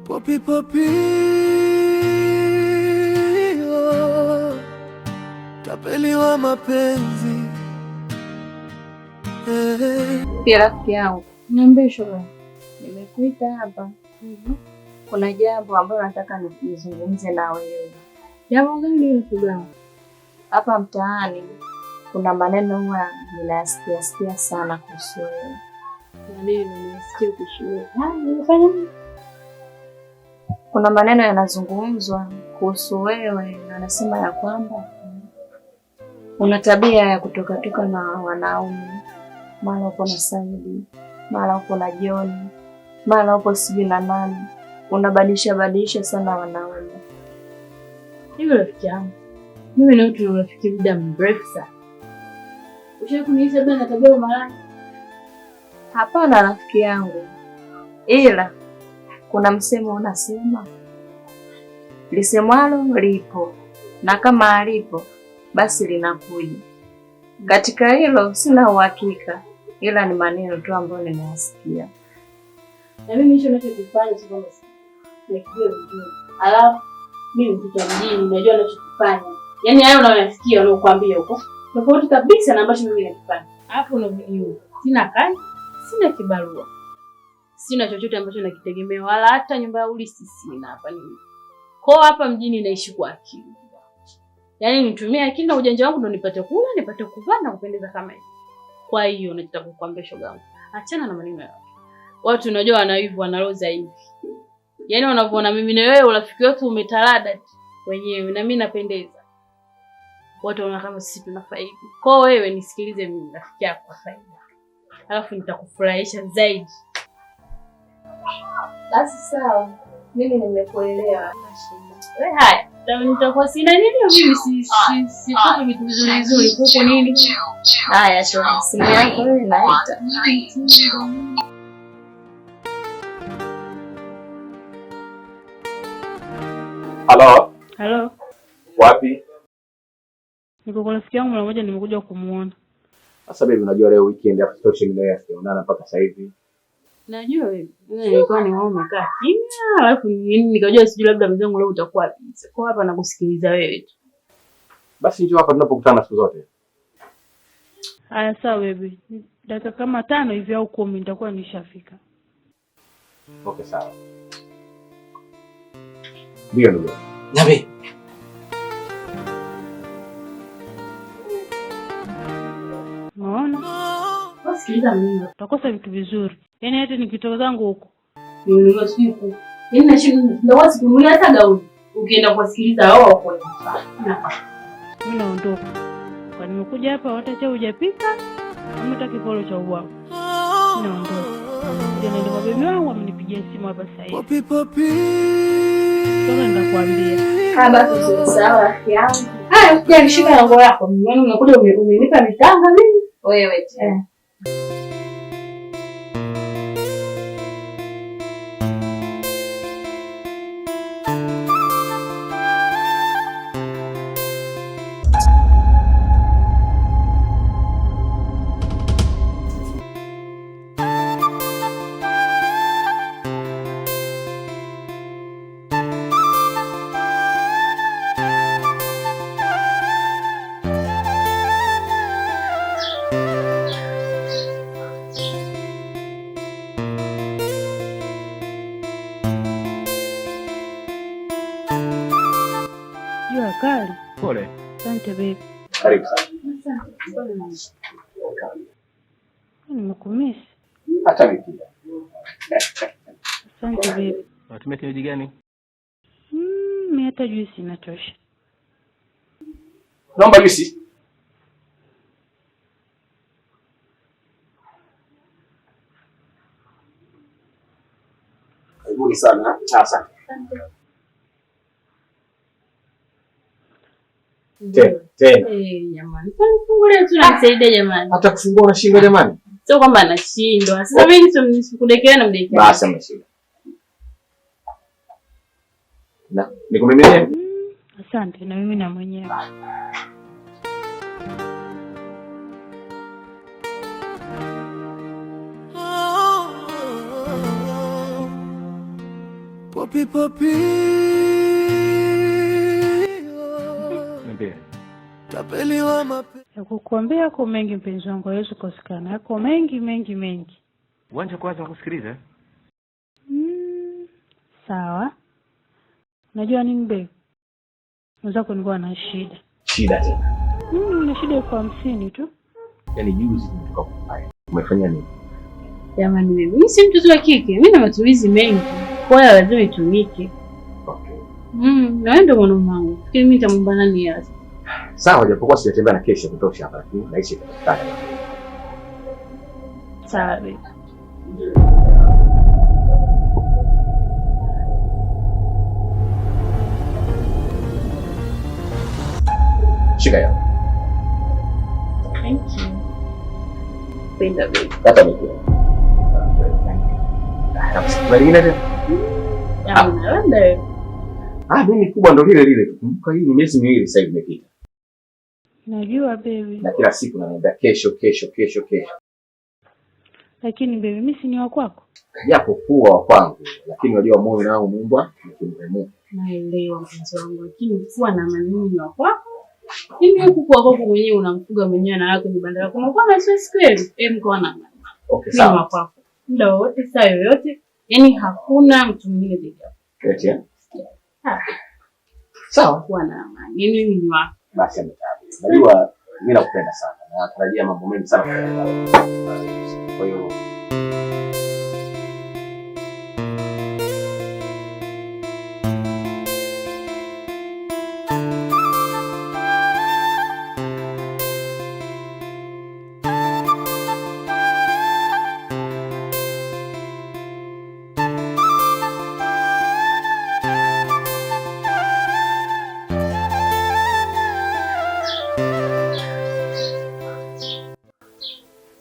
Popi popi, oh, tapeli wa mapenzi. Pia rafiki yangu, niambie shoga. nimekuita hapa. Kuna jambo ambalo nataka nizungumze na wewe. Jambo gani hilo shoga? Hapa mtaani kuna maneno huwa ninasikia sana kuhusu wewe. Nini nimesikia kuhusu wewe? Nimefanya nini? Kuna maneno yanazungumzwa kuhusu wewe, anasema ya kwamba una tabia ya kutoka na wanaume. Mara upo na Saidi, mara upo na John, mara upo sijui na nani. Unabadilisha sana wanaume. Hiyo rafiki yangu, mimi na mtu rafiki muda mrefu sana. Ushawahi kuniita bwana na tabia umalaya? Hapana rafiki yangu, ila kuna msemo unasema lisemwalo lipo, na kama alipo basi linakuja. Katika hilo sina uhakika, ila ni maneno tu ambayo nimeyasikia. Na mimi hicho ninachokifanya sio kama nikijua vizuri. Alafu mimi mtoto mjini najua ninachokifanya. Yaani hayo unayosikia wanakuambia huko tofauti kabisa na ambacho mimi nakifanya. Hapo unaniona. Sina kazi, sina kibarua. Sina chochote ambacho nakitegemea, wala hata nyumba ya ulisi sina hapa nini. Kwa hapa mjini naishi kwa akili. Yaani nitumie akili na ujanja wangu ndio nipate kula, nipate kuvaa na kupendeza kama hivi. Kwa hiyo nataka kukuambia shoga yangu, achana na maneno yao. Watu unajua wanaivu wanaloza hivi. Yaani wanavyoona mimi na wewe urafiki wetu umetalada wenyewe na mimi napendeza. Watu wanaona kama sisi tunafaidi. Kwa wewe nisikilize mimi rafiki yako kwa faida. Alafu nitakufurahisha zaidi. Basi sawa. Mimi nimekuelewa. Wewe haya, nitakuwa sina nini mimi si kwa vitu vizuri huko nini? Haya tu, simu yako wewe naita. Halo? Halo. Wapi? Niko kwa rafiki yangu mmoja nimekuja kumuona. Sasa baby, unajua leo weekend hapa tutoshe leo tunaonana mpaka sasa hivi. Najua wewe. Nilikuwa ni wewe umekaa kimya, alafu nikajua sijui labda mzangu leo utakuwa busy. Kwa hapa nakusikiliza wewe tu. Basi njoo hapa tunapokutana siku zote. Haya sawa baby. Dakika kama 5 hivi au 10 nitakuwa nishafika. Okay sawa. Ndio. Nabe. Unaona? Wasikiliza mimi. Utakosa vitu vizuri. Yaani hata nikitoka zangu huko. Nimeelewa siku. Yaani ndio wasikunulia hata gauni. Ukienda kusikiliza wao wako na. Mimi naondoka. Kwa nimekuja hapa hata hujapika. Kama hata kipolo cha ubwao. Naondoka. Ndio ndio kwa bibi wangu amenipigia simu hapa sasa hivi. Popi popi. Sasa nitakwambia. Haba tu sawa rafiki yangu. Haya, kuja nishika na nguo yako. Mimi unakuja umenipa mitanga mimi. Wewe tu. Jua kali. Pole. Asante baby. Karibu sana. Nimekumisi. Hata mimi pia. Asante baby. Unatumia kinywaji gani? Mimi hata juisi inatosha. Naomba juisi. Karibuni sana. Asante. Tena. Jamani. Fungulia tu na msaidie jamani. Hata kufungua unashindwa jamani? Sio kwamba anashindwa. Sasa mimi nisikudekea na mdekea. Basi ameshinda. Na nikumiminie? Asante na mimi na mwenyewe. Popi popi. Tapeli wa mapenzi. Nakukuambia yako mengi mpenzi wangu, hawezi kukosekana. Yako mengi. Uanze kwanza kusikiliza. Sawa. Unajua nini babe? Mwenzako nilikuwa na shida. Shida tena? Na shida kwa 50 tu. Yaani juzi nimetoka kufanya. Umefanya nini? Jamani mimi si mtoto wa kike. Mimi na matumizi mengi. Kwa hiyo lazima itumike. Okay. Na wewe ndio mwanaume wangu. Fikiri mimi nitamwomba nani hasa? Sawa, japokuwa sijatembea na kesho kutosha hapa, lakini naishi katika. Sawa babe. Shika ya. Thank you. Penda babe. Hata mimi. Marina tena. Mimi kubwa ndo lile. Kumbuka hii ni miezi miwili sasa imepita. Najua baby. Na kila siku naenda kesho. Lakini baby mimi si ni wa kwako. Japo kuwa wa kwangu, lakini unajua moyo nao muumbwa nikimremu. Naelewa mpenzi wangu, lakini kuwa na maneno wa kwako. Mimi huku kwa kwako mwenyewe unamfuga mwenyewe na yako ni bandara. Kuna kwa na stress kweli? Mko na mama. Okay, sawa. Mimi wa kwako. Muda wote saa yoyote, yani hakuna mtu mwingine zaidi yako. Eti eh? Sawa, kuwa na amani. Mimi ni wako. Basi ametaji. Najua mimi nakupenda sana. Na natarajia mambo mengi sana kutoka. Kwa hiyo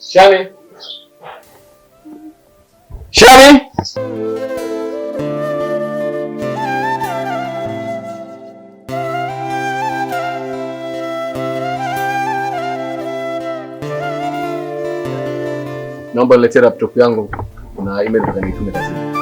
Shami. Naomba niletee laptop yangu. Kuna email nataka nitume kazini.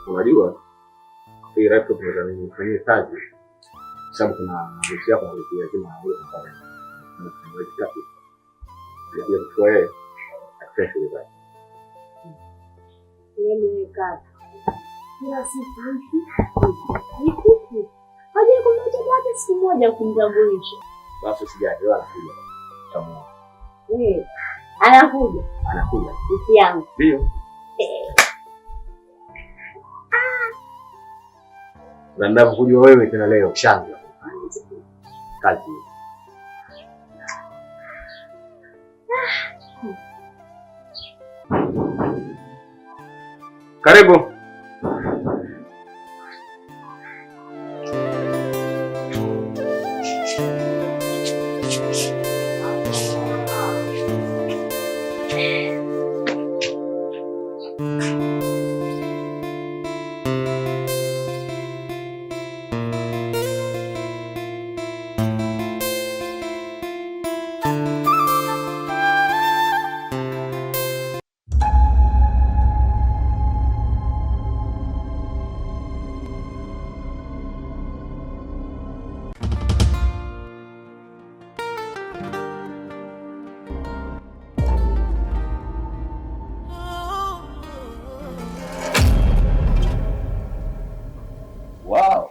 Unajua hii laptop nataka nifanyie kazi sababu kuna mtu hapa lazima awe kufanya. Ndio kwa yeye atafanya hivyo. Yeye kaka. Kila siku hivi. Haja kumwacha hata siku moja kumtambulisha. Basi sijali wala kuja. Tamu. Anakuja. Rafiki yangu. Ndio. Na ninakujua wewe tena leo shanga. Kazi. Karibu. Wow.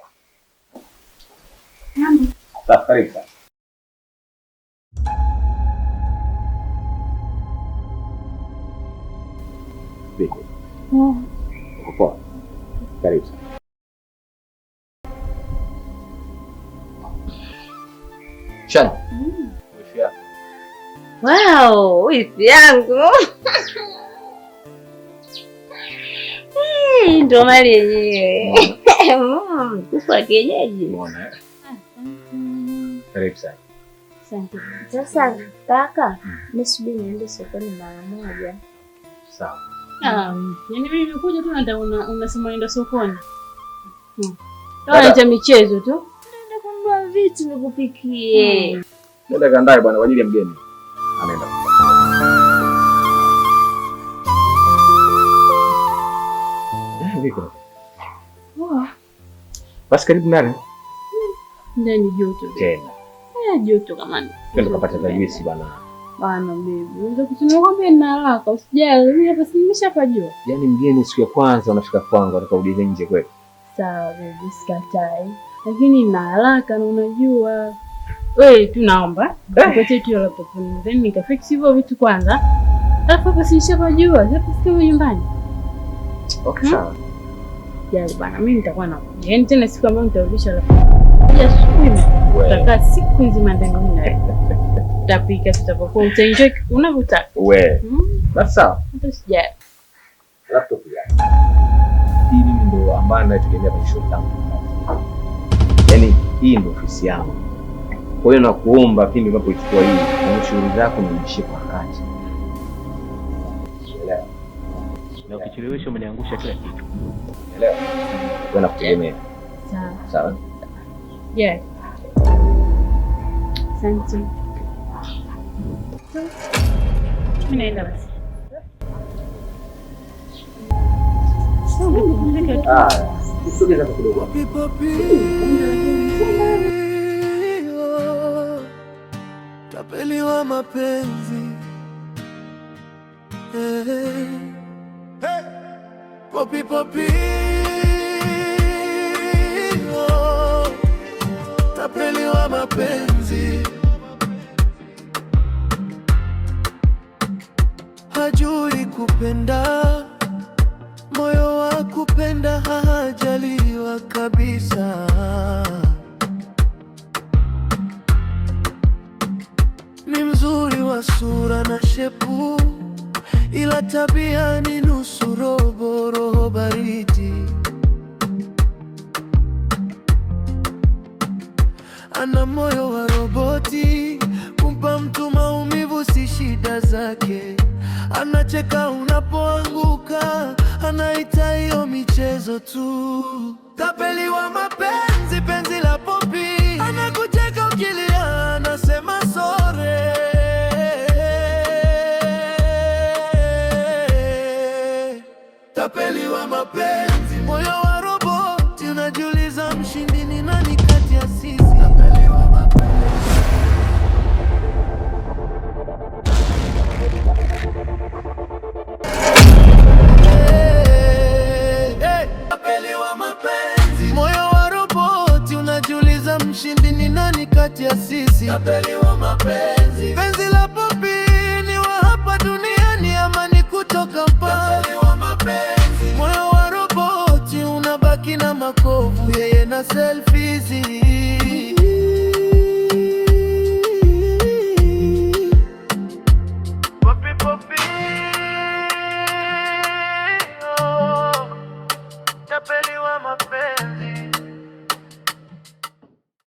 Karibu sana. Vipi? Poa. Karibu sana. Shana. Wifi yako. Wow, wifi yangu. Ndo mali yenyewe. Kuku wa kienyeji. Umeona? Karibu sana. Asante. Sasa kaka, mimi subiri niende sokoni mara moja. Sawa. Yaani mimi nimekuja tu na unasema nenda sokoni. Acha michezo tu. Naenda kununua vitu nikupikie. Nenda kaandae bwana kwa ajili ya mgeni. Anaenda. Viko. Basi karibu nani? Ndani joto. Tena. Joto kama ni. Twende kupata juisi bwana. Bana baby. Unaweza kusema kwamba ina haraka, usijali. Mimi hapa nimeshapajua. Yaani mgeni siku ya kwanza unafika kwangu atakaudi nje kweli. Sawa baby, sikatai. Lakini ina haraka na unajua. Wewe tu naomba nipatie tu laptop then nikafix hivyo vitu kwanza. Alafu hapa nishapajua, sasa siko nyumbani. Okay, sawa. Jali bana, mimi nitakuwa na. Yaani tena siku ambayo nitarudisha laptop. Ya asubuhi. Tutakaa siku nzima ndani naye. Tutapika, tutapokuwa utaenjoy unavyotaka. Wewe. Basi sawa. Hata sijali. Laptop ya. Hii mimi ndo ambaye naitegemea kwenye shughuli zangu. Yaani hii ndo ofisi yangu. Kwa hiyo nakuomba pindi unapochukua hii, na shughuli zako niishie kwa wakati. Elewa. Na ukichelewesha umeniangusha kila kitu. Elewa. Wewe nakutegemea. Sawa. Sawa. Yeah. Asante. Mimi naenda basi. Usogeza kidogo. Tapeli wa mapenzi. Popi popi. Tapeli wa mapenzi. Hajui kupenda, moyo wa kupenda hajaliwa kabisa. Ni mzuri wa sura na shepu, ila tabia ni nusu robo, roho baridi. Ana moyo wa roboti, kumpa mtu maumivu si shida zake. Anacheka unapoanguka, anaita hiyo michezo tu. Tapeli wa mapenzi, penzi la popi. Anakucheka ukilia, anasema sore. Tapeli wa mapenzi, moyo wa roboti. Unajiuliza mshindi ni nani kati ya sisi? Tapeli wa mapenzi. Tapeli wa mapenzi, moyo wa roboti. Unajiuliza mshindi ni nani kati ya sisi? Tapeli wa mapenzi, penzi la popi. Ni wa hapa duniani ama ni kutoka mbali? Tapeli wa mapenzi, moyo wa roboti. Unabaki na makovu, yeye na selfie.